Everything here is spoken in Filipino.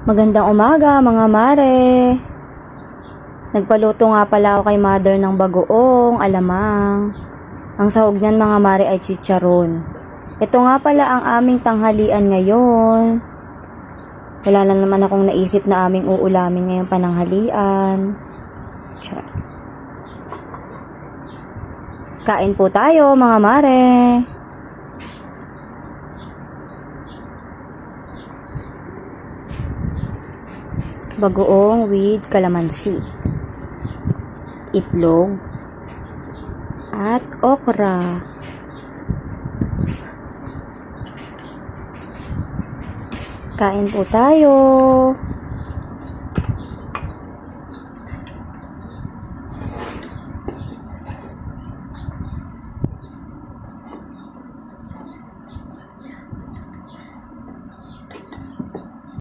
Magandang umaga mga mare. Nagpaluto nga pala ako kay mother ng bagoong alamang. Ang sahog niyan mga mare ay chicharon. Ito nga pala ang aming tanghalian ngayon. Wala na naman akong naisip na aming uulamin ngayong pananghalian. Kain po tayo mga mare. Bagoong with kalamansi, itlog, at okra. Kain po tayo.